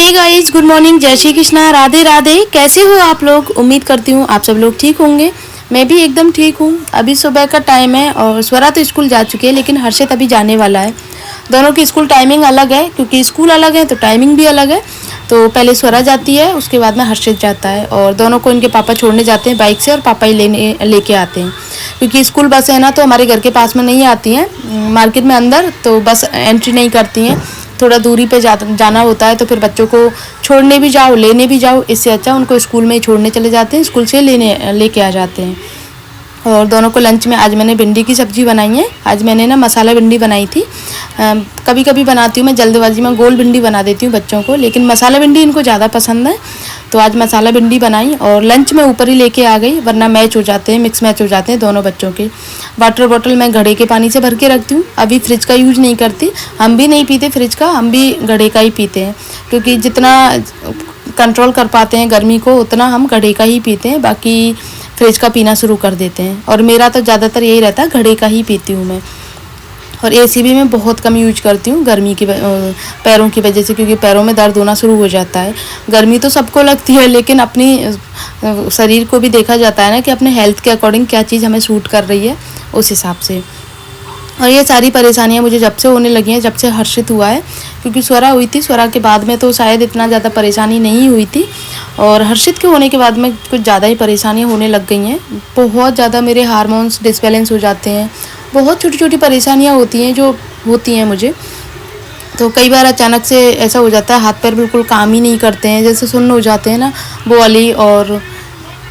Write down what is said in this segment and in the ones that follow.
Hey guys, good morning, जय श्री कृष्णा, राधे राधे। कैसे हो आप लोग? उम्मीद करती हूँ आप सब लोग ठीक होंगे। मैं भी एकदम ठीक हूँ। अभी सुबह का टाइम है और स्वरा तो स्कूल जा चुकी है, लेकिन हर्षित अभी जाने वाला है। दोनों की स्कूल टाइमिंग अलग है, क्योंकि स्कूल अलग है तो टाइमिंग भी अलग है। तो पहले स्वरा जाती है, उसके बाद में हर्षित जाता है, और दोनों को इनके पापा छोड़ने जाते हैं बाइक से, और पापा ही लेके आते हैं। क्योंकि स्कूल बस है ना, तो हमारे घर के पास में नहीं आती हैं, मार्केट में अंदर, तो बस एंट्री नहीं करती हैं। थोड़ा दूरी पे जाना होता है, तो फिर बच्चों को छोड़ने भी जाओ लेने भी जाओ, इससे अच्छा उनको स्कूल में ही छोड़ने चले जाते हैं, स्कूल से लेके आ जाते हैं। और दोनों को लंच में आज मैंने भिंडी की सब्ज़ी बनाई है। आज मैंने ना मसाला भिंडी बनाई थी। कभी कभी बनाती हूँ मैं जल्दबाजी में, गोल भिंडी बना देती हूँ बच्चों को, लेकिन मसाला भिंडी इनको ज़्यादा पसंद है, तो आज मसाला भिंडी बनाई। और लंच में ऊपर ही लेके आ गई, वरना मैच हो जाते हैं, मिक्स मैच हो जाते हैं दोनों बच्चों के। वाटर बॉटल मैं घड़े के पानी से भर के रखती हूँ, अभी फ्रिज का यूज नहीं करती। हम भी नहीं पीते फ्रिज का, हम भी घड़े का ही पीते हैं, क्योंकि जितना कंट्रोल कर पाते हैं गर्मी को, उतना हम घड़े का ही पीते हैं। बाकी फ्रिज का पीना शुरू कर देते हैं, और मेरा तो ज़्यादातर यही रहता है, घड़े का ही पीती हूँ मैं। और एसी भी मैं बहुत कम यूज करती हूँ गर्मी की पैरों की वजह से, क्योंकि पैरों में दर्द होना शुरू हो जाता है। गर्मी तो सबको लगती है, लेकिन अपनी शरीर को भी देखा जाता है ना, कि अपने हेल्थ के अकॉर्डिंग क्या चीज़ हमें सूट कर रही है, उस हिसाब से। और ये सारी परेशानियां मुझे जब से होने लगी हैं, जब से हर्षित हुआ है, क्योंकि स्वरा हुई थी, स्वरा के बाद में तो शायद इतना ज़्यादा परेशानी नहीं हुई थी, और हर्षित के होने के बाद में कुछ ज़्यादा ही परेशानियां होने लग गई हैं। बहुत ज़्यादा मेरे हार्मोन्स डिसबैलेंस हो जाते हैं, बहुत छोटी छोटी परेशानियाँ होती हैं जो होती हैं मुझे। तो कई बार अचानक से ऐसा हो जाता है, हाथ पैर बिल्कुल काम ही नहीं करते हैं, जैसे सुन्न हो जाते हैं ना, वो वाली। और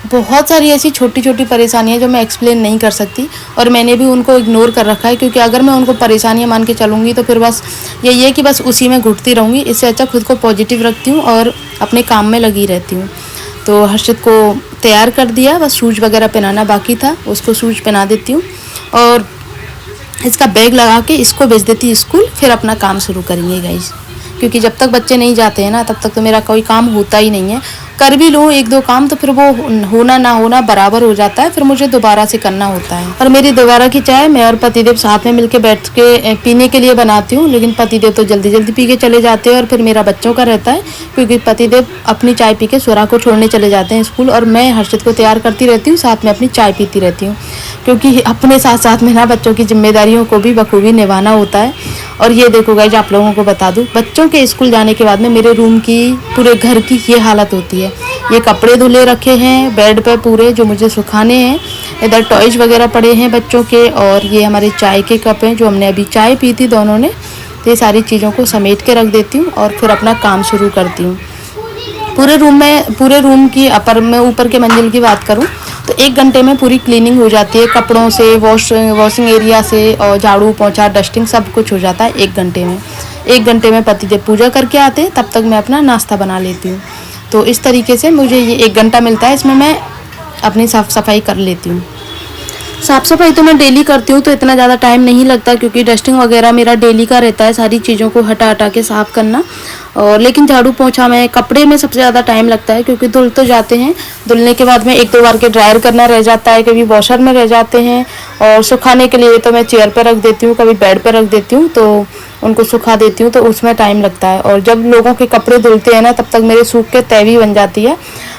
बहुत सारी ऐसी छोटी छोटी परेशानियां जो मैं एक्सप्लेन नहीं कर सकती, और मैंने भी उनको इग्नोर कर रखा है, क्योंकि अगर मैं उनको परेशानियां मान के चलूँगी तो फिर बस यही है कि बस उसी में घुटती रहूँगी। इससे अच्छा खुद को पॉजिटिव रखती हूँ और अपने काम में लगी रहती हूँ। तो हर्षित को तैयार कर दिया, बस शूज वगैरह पहनाना बाकी था, उसको शूज पहना देती हूँ, और इसका बैग लगा के इसको भेज देती स्कूल। फिर अपना काम शुरू करेंगे गाइस, क्योंकि जब तक बच्चे नहीं जाते हैं ना, तब तक तो मेरा कोई काम होता ही नहीं है। कर भी लूँ एक दो काम, तो फिर वो होना ना होना बराबर हो जाता है, फिर मुझे दोबारा से करना होता है। और मेरी दोबारा की चाय मैं और पतिदेव साथ में मिलकर बैठ के पीने के लिए बनाती हूँ, लेकिन पतिदेव तो जल्दी जल्दी पी के चले जाते हैं, और फिर मेरा बच्चों का रहता है, क्योंकि पतिदेव अपनी चाय पी के स्वरा को छोड़ने चले जाते हैं स्कूल, और मैं हर्षित को तैयार करती रहती हूँ, साथ में अपनी चाय पीती रहती हूँ, क्योंकि अपने साथ साथ में ना बच्चों की जिम्मेदारियों को भी बखूबी निभाना होता है। और ये देखो गाइस, आप लोगों को बता दूं, बच्चों के स्कूल जाने के बाद में मेरे रूम की, पूरे घर की ये हालत होती है। ये कपड़े धुले रखे हैं बेड पे पूरे, जो मुझे सुखाने हैं। इधर टॉयज वगैरह पड़े हैं बच्चों के, और ये हमारे चाय के कप हैं, जो हमने अभी चाय पी थी दोनों ने। तो ये सारी चीज़ों को समेट के रख देती हूँ, और फिर अपना काम शुरू करती हूँ। पूरे रूम की ऊपर के मंजिल की बात करूँ तो 1 घंटे में पूरी क्लीनिंग हो जाती है, कपड़ों से, वॉशिंग एरिया से, और झाड़ू पोंछा डस्टिंग सब कुछ हो जाता है 1 घंटे में। 1 घंटे में पतिदेव पूजा करके आते हैं, तब तक मैं अपना नाश्ता बना लेती हूँ। तो इस तरीके से मुझे ये 1 घंटा मिलता है, इसमें मैं अपनी साफ़ सफाई कर लेती हूँ। साफ़ सफाई तो मैं डेली करती हूँ, तो इतना ज़्यादा टाइम नहीं लगता, क्योंकि डस्टिंग वगैरह मेरा डेली का रहता है, सारी चीज़ों को हटा के साफ़ करना। और लेकिन झाड़ू पोंछा में, कपड़े में सबसे ज़्यादा टाइम लगता है, क्योंकि धुल तो जाते हैं, धुलने के बाद में 1-2 बार के ड्रायर करना रह जाता है, कभी वॉशर में रह जाते हैं। और सुखाने के लिए तो मैं चेयर पर रख देती हूँ, कभी बेड पर रख देती हूँ, तो उनको सुखा देती हूँ, तो उसमें टाइम लगता है। और जब लोगों के कपड़े धुलते हैं ना, तब तक मेरे सूख के तैवी बन जाती है।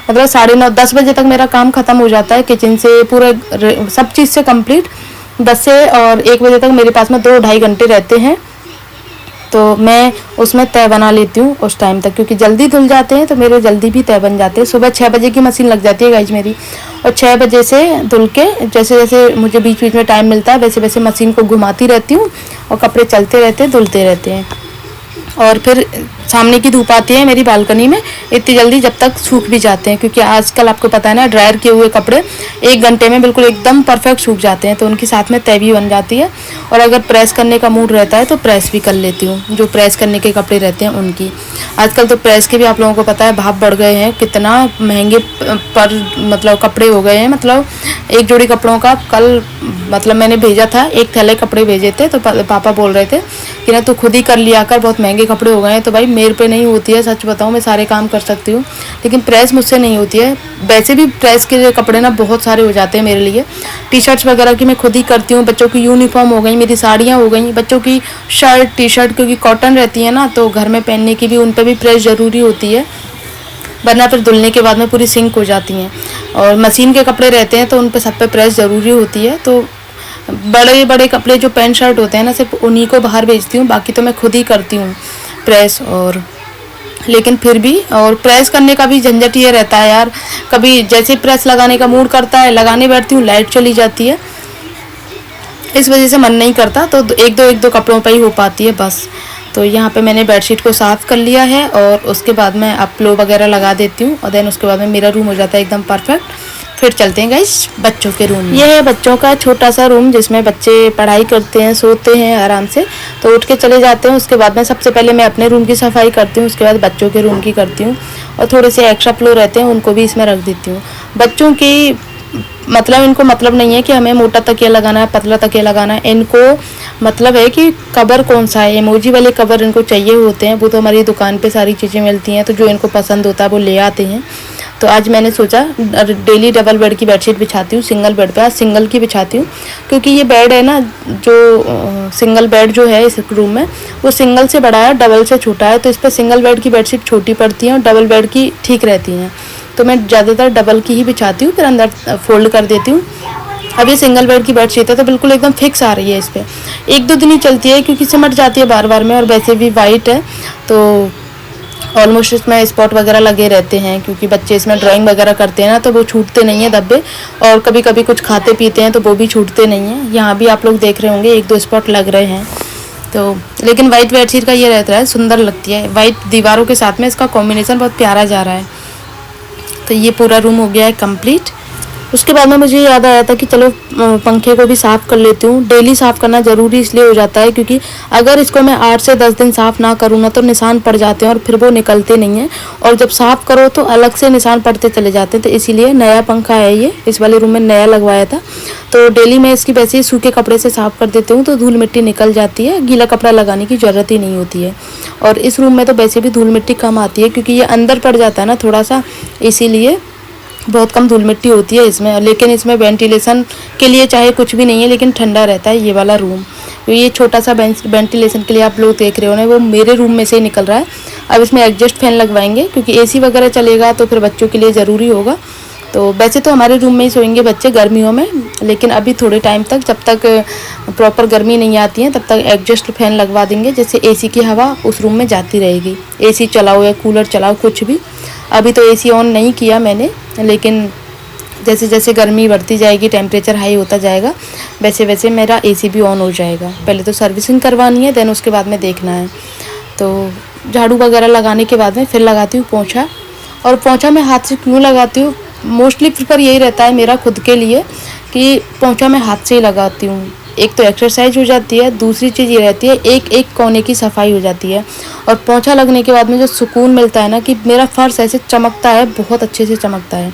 मतलब 9:30-10 बजे तक मेरा काम ख़त्म हो जाता है, किचन से पूरे सब चीज़ से कंप्लीट। 10 से और 1 बजे तक मेरे पास में 2-2.5 घंटे रहते हैं, तो मैं उसमें तय बना लेती हूँ उस टाइम तक, क्योंकि जल्दी धुल जाते हैं तो मेरे जल्दी भी तय बन जाते हैं। सुबह 6 बजे की मशीन लग जाती है गाइज मेरी, और 6 बजे से धुल के, जैसे जैसे मुझे बीच बीच में टाइम मिलता है, वैसे वैसे मशीन को घुमाती रहती हूँ, और कपड़े चलते रहते हैं, धुलते रहते हैं। और फिर सामने की धूप आती है मेरी बालकनी में इतनी जल्दी, जब तक सूख भी जाते हैं, क्योंकि आजकल आपको पता है ना, ड्रायर किए हुए कपड़े 1 घंटे में बिल्कुल एकदम परफेक्ट सूख जाते हैं, तो उनकी साथ में तय भी बन जाती है। और अगर प्रेस करने का मूड रहता है तो प्रेस भी कर लेती हूँ, जो प्रेस करने के कपड़े रहते हैं उनकी। आजकल तो प्रेस के भी आप लोगों को पता है भाव बढ़ गए हैं, कितना महंगे पर मतलब कपड़े हो गए हैं। मतलब एक जोड़ी कपड़ों का कल मतलब मैंने भेजा था, एक थैले कपड़े भेजे थे, तो पापा बोल रहे थे कि ना तू खुद ही कर लिया कर, बहुत महंगे कपड़े हो गए हैं। तो भाई मेरे पे नहीं होती है, सच बताऊँ मैं सारे काम कर सकती हूँ, लेकिन प्रेस मुझसे नहीं होती है। वैसे भी प्रेस के कपड़े ना बहुत सारे हो जाते हैं मेरे लिए। टी शर्ट्स वगैरह की मैं खुद ही करती हूँ, बच्चों की यूनिफॉर्म हो गई, मेरी साड़ियाँ हो गई, बच्चों की शर्ट टी शर्ट क्योंकि कॉटन रहती है ना, तो घर में पहनने की भी उन पर भी प्रेस ज़रूरी होती है, वरना फिर धुलने के बाद में पूरी सिंक हो जाती हैं। और मशीन के कपड़े रहते हैं तो उन पर सब पे प्रेस ज़रूरी होती है। तो बड़े बड़े कपड़े जो पैंट शर्ट होते हैं ना, सिर्फ उन्हीं को बाहर भेजती हूँ, बाकी तो मैं खुद ही करती हूँ प्रेस। और लेकिन फिर भी और प्रेस करने का भी झंझट ये रहता है यार, कभी जैसे प्रेस लगाने का मूड करता है, लगाने बैठती हूँ, लाइट चली जाती है, इस वजह से मन नहीं करता। तो एक दो कपड़ों पर ही हो पाती है बस। तो यहाँ पे मैंने बेडशीट को साफ़ कर लिया है और उसके बाद मैं अपलो वगैरह लगा देती हूँ, और देन उसके बाद में मेरा रूम हो जाता है एकदम परफेक्ट। फिर चलते हैं गाइस बच्चों के रूम में। ये है बच्चों का छोटा सा रूम, जिसमें बच्चे पढ़ाई करते हैं, सोते हैं आराम से, तो उठ के चले जाते हैं। उसके बाद में सबसे पहले मैं अपने रूम की सफाई करती हूँ, उसके बाद बच्चों के रूम की करती हूँ, और थोड़े से एक्स्ट्रा फ्लो रहते हैं उनको भी इसमें रख देती हूँ। बच्चों की मतलब इनको मतलब नहीं है कि हमें मोटा तकिया लगाना है, पतला तकिया लगाना है, इनको मतलब है कि कवर कौन सा है, इमोजी वाले कवर इनको चाहिए होते हैं। वो तो हमारी दुकान पे सारी चीज़ें मिलती हैं, तो जो इनको पसंद होता है वो ले आते हैं। तो आज मैंने सोचा डेली डबल बेड की बेडशीट बिछाती हूँ, सिंगल बेड पे आज सिंगल की बिछाती हूँ, क्योंकि ये बेड है ना, जो सिंगल बेड जो है इस रूम में, वो सिंगल से बड़ा है, डबल से छोटा है, तो इस पर सिंगल बेड की बेडशीट छोटी पड़ती है और डबल बेड की ठीक रहती हैं। तो मैं ज़्यादातर डबल की ही बिछाती हूँ, फिर अंदर फोल्ड कर देती हूँ। अब ये सिंगल बेड की बेडशीट है तो बिल्कुल एकदम फिक्स आ रही है, इस पर एक दो दिन ही चलती है क्योंकि सिमट जाती है बार बार में, और वैसे भी वाइट है तो ऑलमोस्ट इसमें स्पॉट वगैरह लगे रहते हैं, क्योंकि बच्चे इसमें ड्राइंग वगैरह करते हैं ना, तो वो छूटते नहीं हैं धब्बे, और कभी कभी कुछ खाते पीते हैं तो वो भी छूटते नहीं हैं। यहाँ भी आप लोग देख रहे होंगे एक दो स्पॉट लग रहे हैं। तो लेकिन वाइट बेडशीट का ये रहता है, सुंदर लगती है, वाइट दीवारों के साथ में इसका कॉम्बिनेशन बहुत प्यारा जा रहा है। तो ये पूरा रूम हो गया है कंप्लीट। उसके बाद में मुझे याद आया था कि चलो पंखे को भी साफ़ कर लेती हूँ। डेली साफ़ करना ज़रूरी इसलिए हो जाता है क्योंकि अगर इसको मैं 8 से 10 दिन साफ़ ना करूँ ना, तो निशान पड़ जाते हैं और फिर वो निकलते नहीं हैं, और जब साफ़ करो तो अलग से निशान पड़ते चले जाते हैं। तो इसीलिए नया पंखा है ये, इस वाले रूम में नया लगवाया था, तो डेली मैं इसकी वैसे ही सूखे कपड़े से साफ़ कर देती हूँ, तो धूल मिट्टी निकल जाती है, गीला कपड़ा लगाने की ज़रूरत ही नहीं होती है। और इस रूम में तो वैसे भी धूल मिट्टी कम आती है क्योंकि ये अंदर पड़ जाता है ना थोड़ा सा, इसीलिए बहुत कम धूल मिट्टी होती है इसमें। लेकिन इसमें वेंटिलेशन के लिए चाहे कुछ भी नहीं है, लेकिन ठंडा रहता है ये वाला रूम। तो ये छोटा सा वेंटिलेशन के लिए आप लोग देख रहे हो ना, वो मेरे रूम में से ही निकल रहा है। अब इसमें एग्जॉस्ट फैन लगवाएंगे क्योंकि एसी वगैरह चलेगा तो फिर बच्चों के लिए ज़रूरी होगा। तो वैसे तो हमारे रूम में ही सोएंगे बच्चे गर्मियों में, लेकिन अभी थोड़े टाइम तक, जब तक प्रॉपर गर्मी नहीं आती है, तब तक एग्जॉस्ट फैन लगवा देंगे, जैसे एसी की हवा उस रूम में जाती रहेगी। एसी चलाओ या कूलर चलाओ कुछ भी। अभी तो एसी ऑन नहीं किया मैंने, लेकिन जैसे जैसे गर्मी बढ़ती जाएगी, टेम्परेचर हाई होता जाएगा, वैसे वैसे मेरा एसी भी ऑन हो जाएगा। पहले तो सर्विसिंग करवानी है, देन उसके बाद में देखना है। तो झाड़ू वगैरह लगाने के बाद में फिर लगाती हूँ पोंछा। और पोंछा मैं हाथ से क्यों लगाती हूँ, मोस्टली प्रिफर यही रहता है मेरा खुद के लिए कि पोंछा मैं हाथ से ही लगाती हूँ। एक तो एक्सरसाइज हो जाती है, दूसरी चीज़ ये रहती है एक एक कोने की सफाई हो जाती है, और पोंछा लगने के बाद में जो सुकून मिलता है ना, कि मेरा फर्श ऐसे चमकता है, बहुत अच्छे से चमकता है।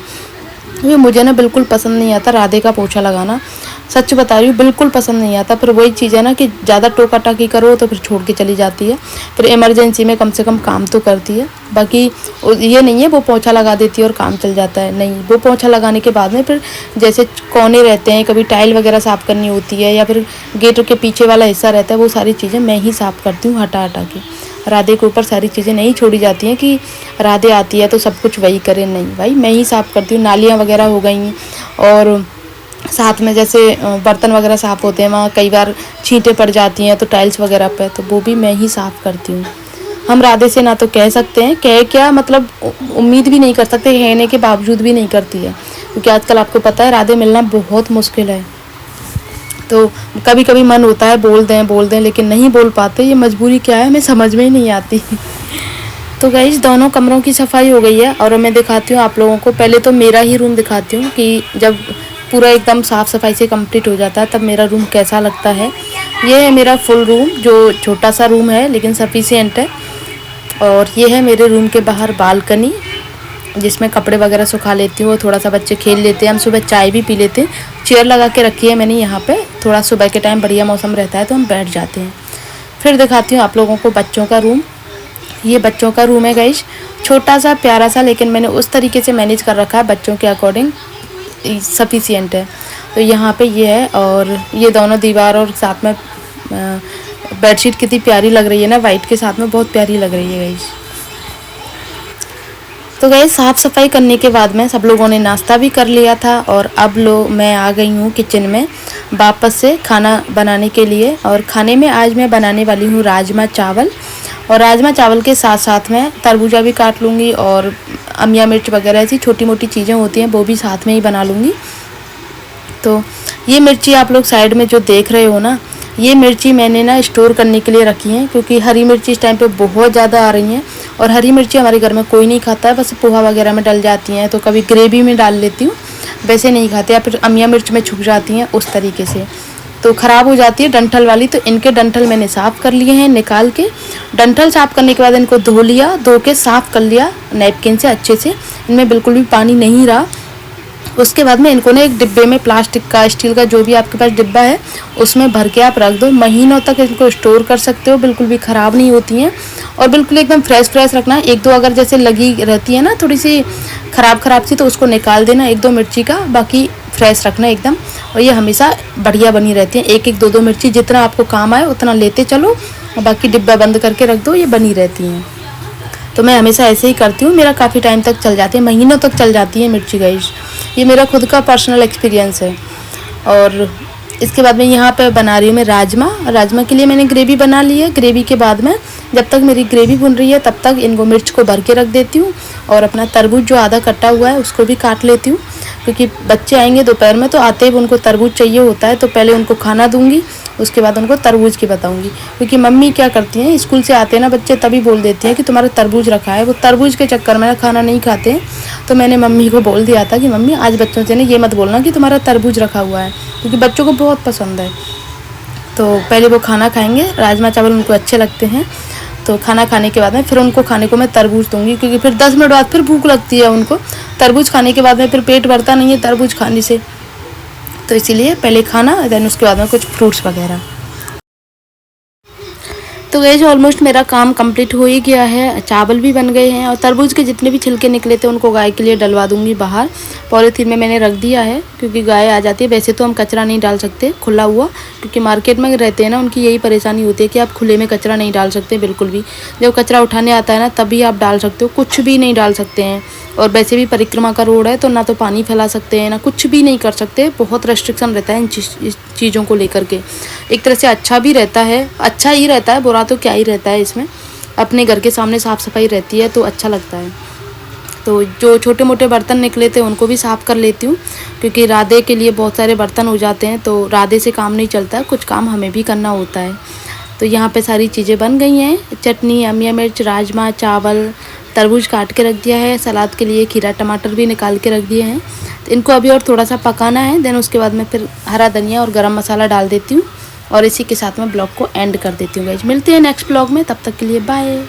ये मुझे ना बिल्कुल पसंद नहीं आता राधे का पोंछा लगाना, सच बता रही हूँ, बिल्कुल पसंद नहीं आता। फिर वही चीज़ है ना कि ज़्यादा टोका टाकी करो तो फिर छोड़ के चली जाती है, फिर इमरजेंसी में कम से कम काम तो करती है। बाकी ये नहीं है वो पोंछा लगा देती है और काम चल जाता है, नहीं, वो पोंछा लगाने के बाद में फिर जैसे कोने रहते हैं, कभी टाइल वगैरह साफ़ करनी होती है, या फिर गेट के पीछे वाला हिस्सा रहता है, वो सारी चीज़ें मैं ही साफ़ करती हूँ हटा हटा के। राधे के ऊपर सारी चीज़ें नहीं छोड़ी जाती हैं कि राधे आती है तो सब कुछ वही करे, नहीं भाई, मैं ही साफ़ करती हूँ। नालियाँ वगैरह हो गई, और साथ में जैसे बर्तन वगैरह साफ़ होते हैं, वहाँ कई बार छींटे पड़ जाती हैं तो टाइल्स वगैरह पे, तो वो भी मैं ही साफ़ करती हूँ। हम राधे से ना तो कह सकते हैं, कह क्या मतलब उम्मीद भी नहीं कर सकते, कहने के बावजूद भी नहीं करती है, क्योंकि आजकल आपको पता है राधे मिलना बहुत मुश्किल है। तो कभी कभी मन होता है बोल दें, लेकिन नहीं बोल पाते, ये मजबूरी क्या है हमें समझ में ही नहीं आती। तो गाइस दोनों कमरों की सफाई हो गई है, और मैं दिखाती हूँ आप लोगों को। पहले तो मेरा ही रूम दिखाती हूँ कि जब पूरा एकदम साफ़ सफाई से कंप्लीट हो जाता है तब मेरा रूम कैसा लगता है। ये है मेरा फुल रूम, जो छोटा सा रूम है लेकिन सफिशिएंट है। और ये है मेरे रूम के बाहर बालकनी, जिसमें कपड़े वगैरह सुखा लेती हूँ, थोड़ा सा बच्चे खेल लेते हैं, हम सुबह चाय भी पी लेते हैं। चेयर लगा के रखी है मैंने यहाँ पे, थोड़ा सुबह के टाइम बढ़िया मौसम रहता है तो हम बैठ जाते हैं। फिर दिखाती हूँ आप लोगों को बच्चों का रूम। ये बच्चों का रूम है गाइस, छोटा सा प्यारा सा, लेकिन मैंने उस तरीके से मैनेज कर रखा है बच्चों के अकॉर्डिंग सफिशिएंट है। तो यहाँ पे ये है, और ये दोनों दीवार और साथ में बेडशीट कितनी प्यारी लग रही है ना, वाइट के साथ में बहुत प्यारी लग रही है गाइस। तो गाइस साफ़ सफाई करने के बाद में सब लोगों ने नाश्ता भी कर लिया था, और अब मैं आ गई हूँ किचन में वापस से खाना बनाने के लिए। और खाने में आज मैं बनाने वाली हूँ राजमा चावल, और राजमा चावल के साथ साथ में तरबूजा भी काट लूँगी, और अमिया मिर्च वगैरह ऐसी छोटी मोटी चीज़ें होती हैं वो भी साथ में ही बना लूँगी। तो ये मिर्ची आप लोग साइड में जो देख रहे हो ना, ये मिर्ची मैंने ना स्टोर करने के लिए रखी है, क्योंकि हरी मिर्ची इस टाइम पे बहुत ज़्यादा आ रही हैं, और हरी मिर्ची हमारे घर में कोई नहीं खाता है, बस पोहा वगैरह में डल जाती हैं, तो कभी ग्रेवी में डाल लेती हूँ, वैसे नहीं खाते, या फिर अमिया मिर्च में छुप जाती हैं उस तरीके से, तो ख़राब हो जाती है डंठल वाली। तो इनके डंठल मैंने साफ़ कर लिए हैं निकाल के। डंठल साफ़ करने के बाद इनको धो लिया, धो के साफ़ कर लिया नैपकिन से अच्छे से, इनमें बिल्कुल भी पानी नहीं रहा। उसके बाद में इनको ना एक डिब्बे में, प्लास्टिक का, स्टील का, जो भी आपके पास डिब्बा है उसमें भर के आप रख दो। महीनों तक इनको स्टोर कर सकते हो, बिल्कुल भी ख़राब नहीं होती हैं, और बिल्कुल एकदम फ्रेश रखना। एक दो अगर जैसे लगी रहती है ना थोड़ी सी ख़राब सी, तो उसको निकाल देना एक दो मिर्ची का, बाकी फ्रेश रखना एकदम। और ये हमेशा बढ़िया बनी रहती हैं, एक एक दो मिर्ची जितना आपको काम आए उतना लेते चलो, और बाकी डिब्बा बंद करके रख दो, ये बनी रहती हैं। तो मैं हमेशा ऐसे ही करती हूँ, मेरा काफ़ी टाइम तक चल जाती है, महीनों तक चल जाती है मिर्ची गाइस। ये मेरा खुद का पर्सनल एक्सपीरियंस है। और इसके बाद में यहाँ पे बना रही हूँ मैं राजमा के लिए मैंने ग्रेवी बना ली है। ग्रेवी के बाद में जब तक मेरी ग्रेवी भुन रही है तब तक इनको मिर्च को भर के रख देती हूँ, और अपना तरबूज जो आधा कटा हुआ है उसको भी काट लेती हूँ, क्योंकि बच्चे आएंगे दोपहर में तो आते ही उनको तरबूज चाहिए होता है, तो पहले उनको खाना दूंगी, उसके बाद उनको तरबूज की बताऊंगी। क्योंकि मम्मी क्या करती हैं, स्कूल से आते हैं ना बच्चे, तभी बोल देती हैं कि तुम्हारा तरबूज रखा है, वो तरबूज के चक्कर में खाना नहीं खाते हैं। तो मैंने मम्मी को बोल दिया था कि मम्मी आज बच्चों से ना ये मत बोलना कि तुम्हारा तरबूज रखा हुआ है, क्योंकि बच्चों को बहुत पसंद है। तो पहले वो खाना खाएंगे, राजमा चावल उनको अच्छे लगते हैं, तो खाना खाने के बाद में फिर उनको खाने को मैं तरबूज दूंगी, क्योंकि फिर 10 मिनट बाद फिर भूख लगती है उनको। तरबूज खाने के बाद में फिर पेट भरता नहीं है तरबूज खाने से, तो इसीलिए पहले खाना, देन उसके बाद में कुछ फ्रूट्स वगैरह। तो गाइस ऑलमोस्ट मेरा काम कंप्लीट हो ही गया है, चावल भी बन गए हैं, और तरबूज के जितने भी छिलके निकले थे उनको गाय के लिए डलवा दूंगी बाहर। पॉलीथीन में मैंने रख दिया है, क्योंकि गाय आ जाती है। वैसे तो हम कचरा नहीं डाल सकते खुला हुआ, क्योंकि मार्केट में रहते हैं ना, उनकी यही परेशानी होती है कि आप खुले में कचरा नहीं डाल सकते बिल्कुल भी। जब कचरा उठाने आता है ना तभी आप डाल सकते हो, कुछ भी नहीं डाल सकते हैं। और वैसे भी परिक्रमा का रोड है, तो ना तो पानी फैला सकते हैं, ना कुछ भी नहीं कर सकते, बहुत रेस्ट्रिक्शन रहता है इन चीज़ों को लेकर के। एक तरह से अच्छा भी रहता है, अच्छा ही रहता है, बुरा तो क्या ही रहता है इसमें। अपने घर के सामने साफ़ सफाई रहती है तो अच्छा लगता है। तो जो छोटे मोटे बर्तन निकले थे उनको भी साफ़ कर लेती हूँ, क्योंकि राधे के लिए बहुत सारे बर्तन हो जाते हैं, तो राधे से काम नहीं चलता है, कुछ काम हमें भी करना होता है। तो यहाँ पे सारी चीज़ें बन गई हैं, चटनी, अमिया मिर्च, राजमा चावल, तरबूज काट के रख दिया है, सलाद के लिए खीरा टमाटर भी निकाल के रख दिए हैं। तो इनको अभी और थोड़ा सा पकाना है, देन उसके बाद मैं फिर हरा धनिया और गरम मसाला डाल देती हूँ, और इसी के साथ में ब्लॉग को एंड कर देती हूँ गाइस। मिलते हैं नेक्स्ट ब्लॉग में, तब तक के लिए बाय।